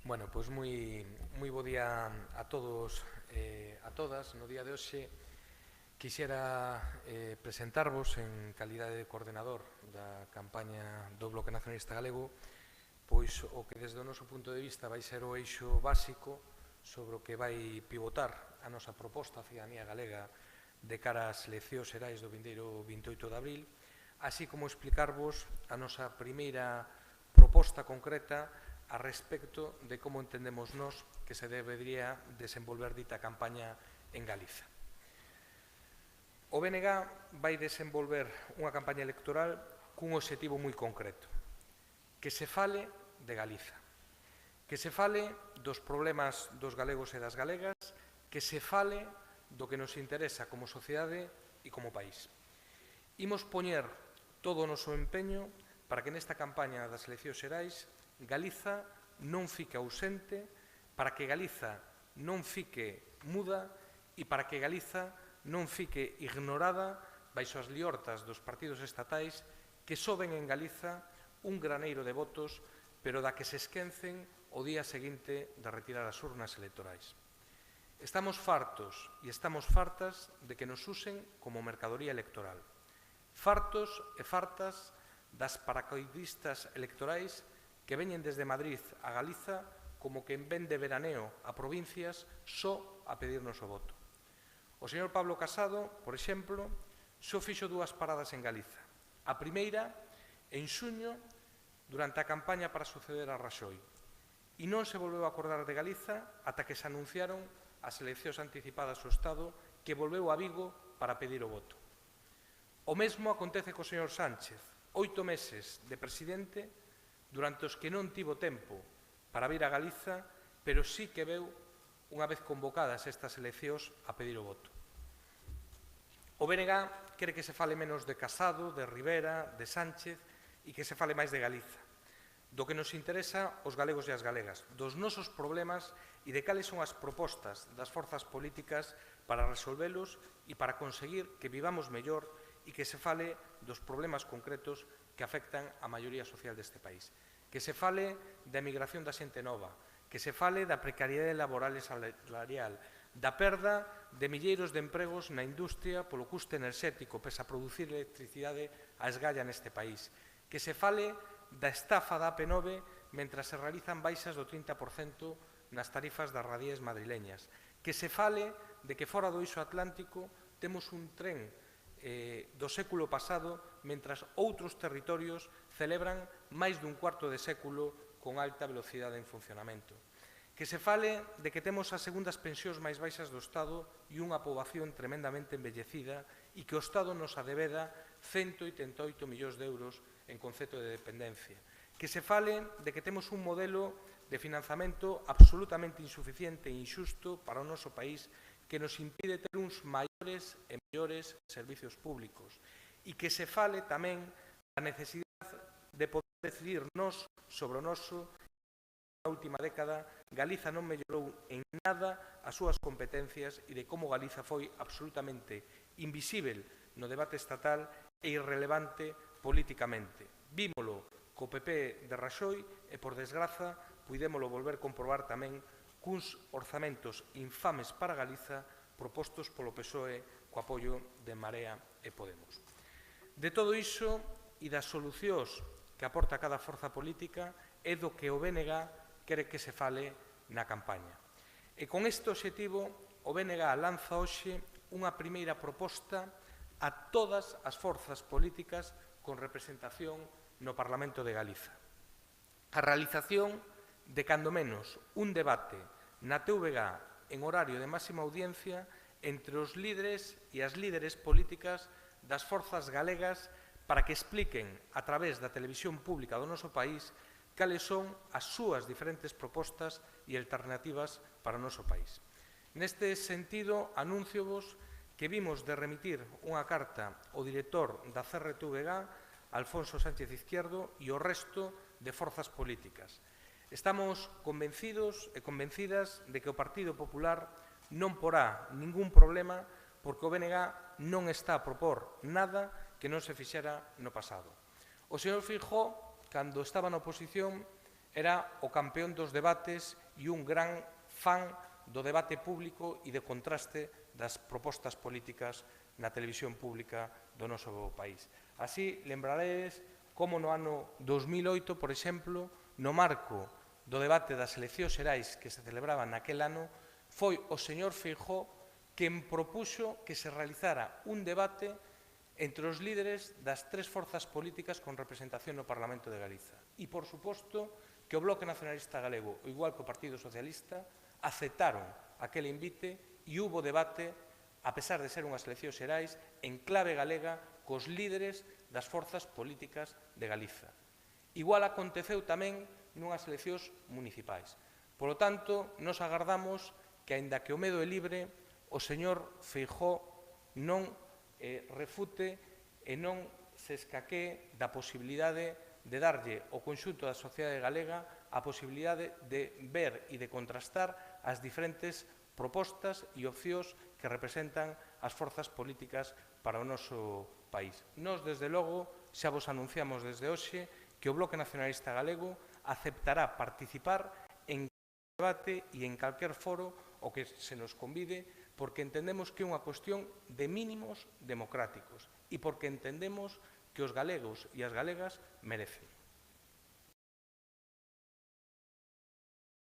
Bueno, pois moi bo día a todos e a todas. No día de hoxe quixera presentarvos en calidade de coordenador da campaña do Bloque Nacionalista Galego pois o que desde o noso punto de vista vai ser o eixo básico sobre o que vai pivotar a nosa proposta a cidadanía galega de cara ás eleccións xerais do vindeiro 28 de abril, así como explicarvos a nosa primeira proposta concreta a respecto de como entendemos nós que se debería desenvolver dita campaña en Galiza. O BNG vai desenvolver unha campaña electoral cun obxectivo moi concreto, que se fale de Galiza, que se fale dos problemas dos galegos e das galegas, que se fale do que nos interesa como sociedade e como país. Imos poñer todo o noso empeño para que nesta campaña das eleccións xerais Galiza non fique ausente, para que Galiza non fique muda e para que Galiza non fique ignorada baixo as liortas dos partidos estatais que soben en Galiza un graneiro de votos, pero da que se esquecen o día seguinte de retirar as urnas electorais. Estamos fartos e estamos fartas de que nos usen como mercadoría electoral. Fartos e fartas das paracaidistas electorais que veñen desde Madrid a Galiza como que en vez de veraneo a provincias só a pedirnos o voto. O señor Pablo Casado, por exemplo, só fixo dúas paradas en Galiza. A primeira, en xuño, durante a campaña para suceder a Raxoi. E non se volveu a acordar de Galiza ata que se anunciaron as eleccións anticipadas ao Estado que volveu a Vigo para pedir o voto. O mesmo acontece co señor Sánchez, 8 meses de presidente durante os que non tivo tempo para vir a Galiza, pero sí que veu, unha vez convocadas estas eleccións, a pedir o voto. O BNG quere que se fale menos de Casado, de Rivera, de Sánchez e que se fale máis de Galiza, do que nos interesa os galegos e as galegas, dos nosos problemas e de cales son as propostas das forzas políticas para resolvelos e para conseguir que vivamos mellor e que se fale dos problemas concretos que afectan a maioría social deste país. Que se fale da emigración da xente nova, que se fale da precariedade laboral e salarial, da perda de milleiros de empregos na industria polo custe enerxético pese a producir electricidade a esgalla neste país, que se fale da estafa da AP9 mentras se realizan baixas do 30% nas tarifas das radíes madrileñas, que se fale de que fora do eixo atlántico temos un tren do século pasado, mentras outros territorios celebran máis dun cuarto de século con alta velocidade en funcionamento. Que se fale de que temos as segundas pensións máis baixas do Estado e unha poboación tremendamente envellecida e que o Estado nos adebeda 188 millóns de euros en concepto de dependencia. Que se fale de que temos un modelo de financiamento absolutamente insuficiente e injusto para o noso país que nos impide ter uns maiores e mellores servicios públicos e que se fale tamén da necesidade de poder decidir nós sobre o noso. Na última década, Galiza non mellorou en nada as súas competencias e de como Galiza foi absolutamente invisível no debate estatal e irrelevante políticamente. Vímolo co PP de Raxoi e, por desgraza, puidémolo volver comprobar tamén cuns orzamentos infames para Galiza propostos polo PSOE co apoio de Marea e Podemos. De todo iso e das solucións que aporta cada forza política é do que o BNG quere que se fale na campaña. E con este obxectivo, o BNG lanza hoxe unha primeira proposta a todas as forzas políticas con representación no Parlamento de Galiza. A realización de, cando menos, un debate na TVG en horario de máxima audiencia entre os líderes e as líderes políticas das forzas galegas para que expliquen a través da televisión pública do noso país cales son as súas diferentes propostas e alternativas para o noso país. Neste sentido, anúnciovos que vimos de remitir unha carta ao director da CRTVG, Alfonso Sánchez Izquierdo, e o resto de forzas políticas. Estamos convencidos e convencidas de que o Partido Popular non porá ningún problema porque o BNG non está a propor nada que non se fixera no pasado. O señor Feijóo, cando estaba na oposición, Era o campeón dos debates e un gran fan do debate público e de contraste das propostas políticas na televisión pública do noso país. Así, lembraredes como no ano 2008, por exemplo, no marco do debate das eleccións xerais que se celebraban naquel ano, foi o señor Feijóo quen propuxo que se realizara un debate entre os líderes das tres forzas políticas con representación no Parlamento de Galiza. E, por suposto, que o Bloque Nacionalista Galego, igual que o Partido Socialista, aceptaron aquel invite e hubo debate, a pesar de ser unhas eleccións xerais, en clave galega cos líderes das forzas políticas de Galiza. Igual aconteceu tamén nunhas eleccións municipais. Polo tanto, nos agardamos que, aínda que o medo é libre, o señor Feijóo non refute e non se escaquee da posibilidade de darlle ao conxunto da sociedade galega a posibilidade de ver e de contrastar as diferentes propostas e opcións que representan as forzas políticas para o noso país. Nós, desde logo, xa vos anunciamos desde hoxe que o Bloque Nacionalista Galego aceptará participar en debate e en calquer foro o que se nos convide, porque entendemos que é unha cuestión de mínimos democráticos e porque entendemos que os galegos e as galegas merecen.